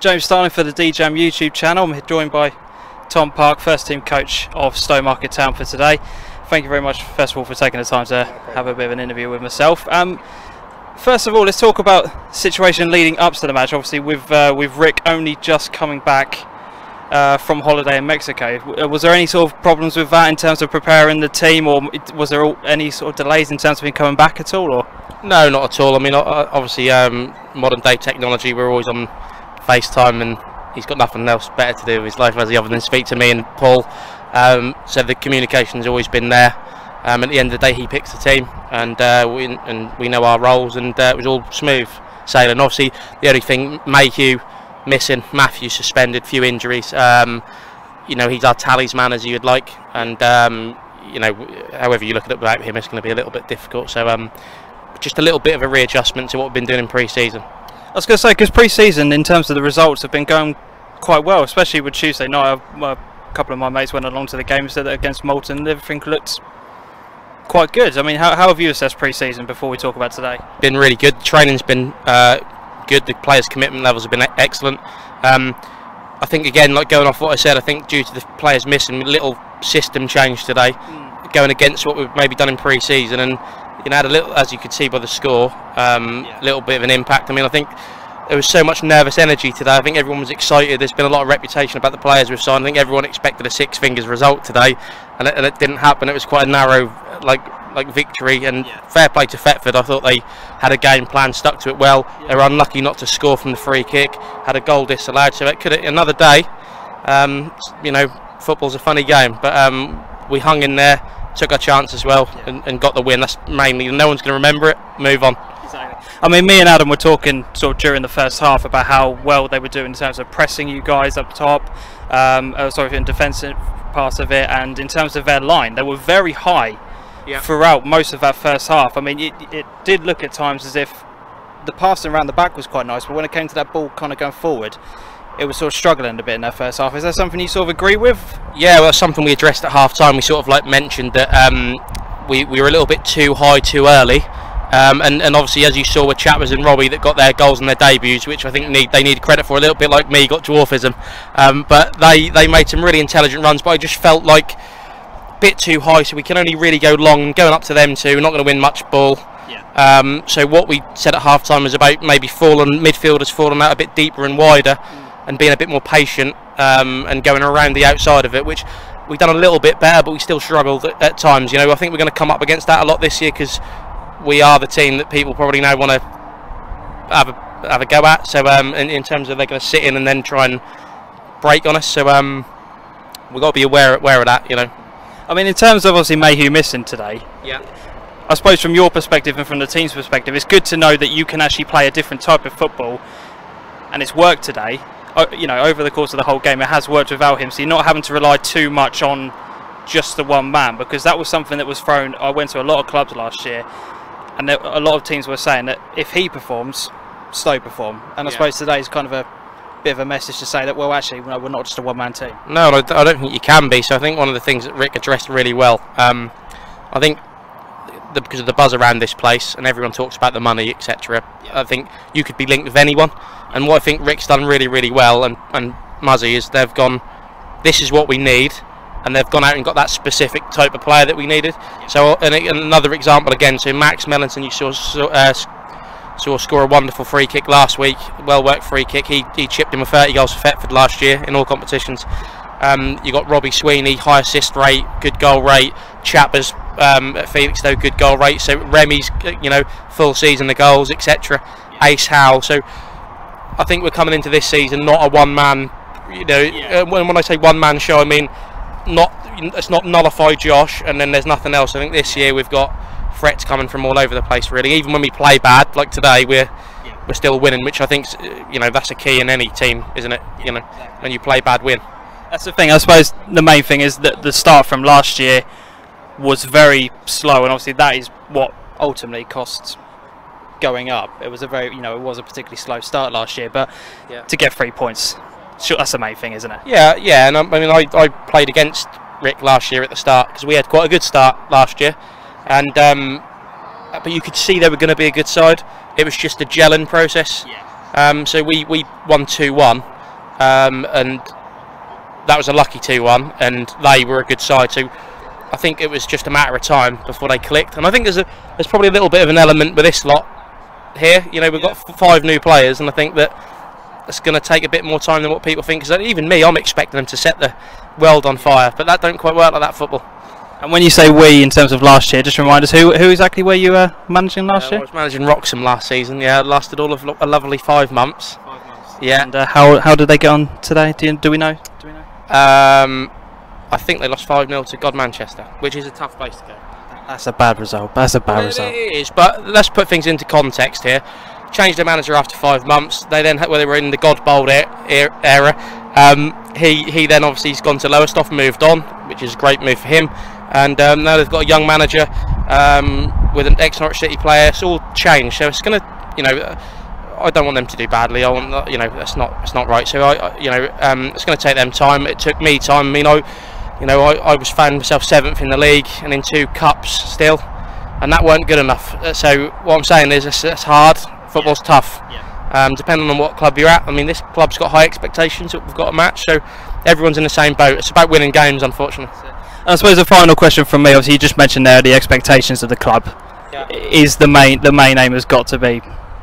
James Starling for the DJam YouTube channel. I'm joined by Tom Parke, first team coach of Stowmarket Town for today. Thank you very much, first of all, for taking the time to have a bit of an interview with myself. First of all, let's talk about the situation leading up to the match. Obviously, with Rick only just coming back from holiday in Mexico. Was there any sort of problems with that in terms of preparing the team, or was there any sort of delays in terms of him coming back at all? Or no, not at all. I mean, obviously, modern day technology, we're always on FaceTime, and he's got nothing else better to do with his life other than speak to me and Paul. So the communication's always been there. At the end of the day, he picks the team, and we know our roles, and it was all smooth sailing. Obviously, the only thing, Mayhew missing, Matthew suspended, few injuries. You know, he's our talisman, as you would like, and you know, however you look at it without him, it's going to be a little bit difficult. So just a little bit of a readjustment to what we've been doing in pre-season. I was going to say, because pre-season, in terms of the results, have been going quite well, especially with Tuesday night. A couple of my mates went along to the game, said that against Malton, and everything looked quite good. I mean, how have you assessed pre-season before we talk about today? Been really good. The training's been good. The players' commitment levels have been excellent. I think, again, like going off what I said, I think due to the players missing, a little system change today, going against what we've maybe done in pre-season, and you know, had a little, as you could see by the score, a little bit of an impact. I mean, I think there was so much nervous energy today. I think everyone was excited. There's been a lot of reputation about the players we've signed. I think everyone expected a six fingers result today, and it didn't happen. It was quite a narrow, like victory. And fair play to Thetford. I thought they had a game plan, stuck to it well. They were unlucky not to score from the free kick. Had a goal disallowed, so it could have another day. You know, football's a funny game, but we hung in there. Took our chance as well, and got the win. That's mainly, no one's going to remember it. Move on. Exactly. I mean, me and Adam were talking sort of during the first half about how well they were doing in terms of pressing you guys up top, in defensive part of it, and in terms of their line, they were very high throughout most of that first half. I mean, it did look at times as if the passing around the back was quite nice, but when it came to that ball kind of going forward, it was sort of struggling a bit in that first half. Is that something you sort of agree with? Yeah, well, that's something we addressed at half time. We sort of like mentioned that we were a little bit too high too early, and obviously, as you saw with Chapman and Robbie that got their goals in their debuts, which I think they need credit for, a little bit like me, got dwarfism, but they made some really intelligent runs, but I just felt like a bit too high, so we can only really go long, and going up to them two, we're not going to win much ball. So what we said at half time was about maybe midfielders falling out a bit deeper and wider, and being a bit more patient, and going around the outside of it, which we've done a little bit better, but we still struggled at times. You know, I think we're going to come up against that a lot this year, because we are the team that people probably now want to have a go at. So in terms of they're going to sit in and then try and break on us, so we've got to be aware of that. You know, I mean, in terms of obviously Mayhew missing today, I suppose from your perspective and from the team's perspective, it's good to know that you can actually play a different type of football, and it's worked today. You know, over the course of the whole game, it has worked without him, so you're not having to rely too much on just the one man, because that was something that was thrown. I went to a lot of clubs last year, and a lot of teams were saying that if he performs, Stowe perform, and I suppose today is kind of a bit of a message to say that, well, actually, no, we're not just a one-man team. No, I don't think you can be. So I think one of the things that Rick addressed really well, I think because of the buzz around this place, and everyone talks about the money, etc. I think you could be linked with anyone. And what I think Rick's done really, really well, and Muzzy, is they've gone, this is what we need, and they've gone out and got that specific type of player that we needed. So, and another example again, so Max Mellinson, you saw score a wonderful free kick last week, well worked free kick. He chipped in with 30 goals for Thetford last year in all competitions. You got Robbie Sweeney, high assist rate, good goal rate. Chappers at Felixstowe, good goal rate. So Remy's, you know, full season the goals, etc. Ace Howe. So I think we're coming into this season not a one-man, you know, when I say one-man show, I mean it's not nullify Josh and then there's nothing else. I think this year we've got threats coming from all over the place, really. Even when we play bad, like today, we're still winning, which I think's, you know, that's a key in any team, isn't it? You know, when you play bad, win. That's the thing. I suppose the main thing is that the start from last year was very slow, and obviously that is what ultimately costs going up. It was a very, you know, it was a particularly slow start last year, but to get 3 points, sure, that's the main thing, isn't it? Yeah, and I mean, I played against Rick last year at the start, because we had quite a good start last year, and but you could see they were going to be a good side. It was just a gelling process. So we won 2-1, and that was a lucky 2-1, and they were a good side. So I think it was just a matter of time before they clicked. And I think there's probably a little bit of an element with this lot here. You know, we've got 5 new players, and I think that it's going to take a bit more time than what people think. Because even me, I'm expecting them to set the world on fire, but that don't quite work like that, football. And when you say we in terms of last year, just remind us who exactly were you managing last year? I was managing Wroxham last season. Yeah, it lasted all of a lovely 5 months. 5 months. Yeah. And how did they get on today? Do we know? I think they lost 5-0 to God Manchester, which is a tough place to go. That's a bad result. That's a bad result. It is, but let's put things into context here. Changed their manager after 5 months. They then, when they were in the God Bold era, he then obviously has gone to Lowestoft, moved on, which is a great move for him. And now they've got a young manager with an ex-Norwich City player. It's all changed, so it's going to, you know, I don't want them to do badly. I want, you know, that's not right. So it's going to take them time. It took me time. I mean, I was found myself 7th in the league and in 2 cups still, and that weren't good enough. So what I'm saying is it's hard. Football's tough. Depending on what club you're at. I mean, this club's got high expectations that we've got a match, so everyone's in the same boat. It's about winning games, unfortunately. I suppose a final question from me. Obviously, you just mentioned there the expectations of the club. Yeah. Is the main aim has got to be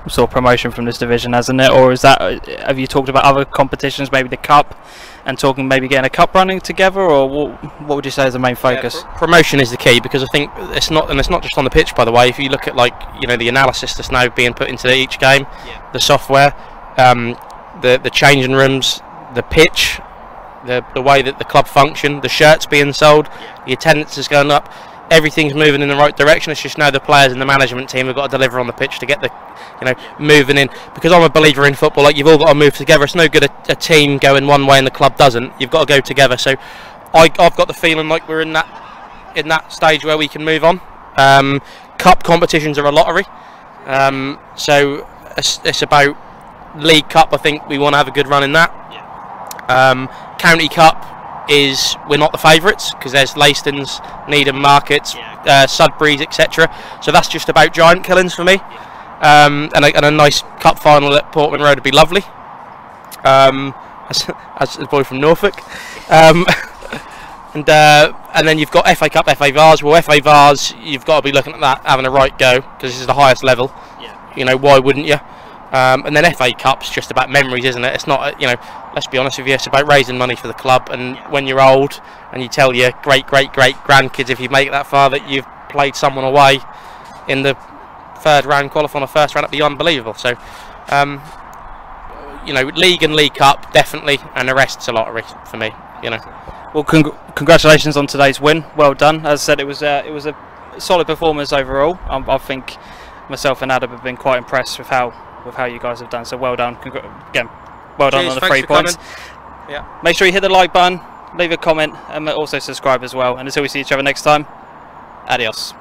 sort of promotion from this division, hasn't it? Or is that, have you talked about other competitions, maybe the cup, and talking maybe getting a cup running together, or what would you say is the main focus? Yeah, promotion is the key, because I think it's not just on the pitch, by the way. If you look at, like, you know, the analysis that's now being put into each game, the software, the changing rooms, the pitch, the way that the club function, the shirts being sold, the attendance is going up, everything's moving in the right direction. It's just now the players and the management team have got to deliver on the pitch to get the, you know, moving in. Because I'm a believer in football, like, you've all got to move together. It's no good a team going one way and the club doesn't. You've got to go together. So I've got the feeling like we're in that stage where we can move on. Cup competitions are a lottery, so it's about League Cup. I think we want to have a good run in that. County Cup is, we're not the favourites, because there's Leistons, Needham, Markets, Sudbury's, etc. So that's just about giant killings for me. And a nice cup final at Portman Road would be lovely. As a boy from Norfolk. And then you've got FA Cup, FA Vars. Well, FA Vars, you've got to be looking at that, having a right go, because this is the highest level. You know, why wouldn't you? And then FA Cup's just about memories, isn't it? It's not, you know, let's be honest with you, it's about raising money for the club. And when you're old and you tell your great grandkids, if you make it that far, that you've played someone away in the 3rd round, qualifying a 1st round, that'd be unbelievable. So, you know, League and League Cup definitely, and the rest's a lottery for me. You know. Well, congratulations on today's win. Well done. As I said, it was a solid performance overall. I think myself and Adam have been quite impressed with how you guys have done. So well done. Again, well done on the 3 points. Yeah. Make sure you hit the like button, leave a comment, and also subscribe as well. And until we see each other next time, adios.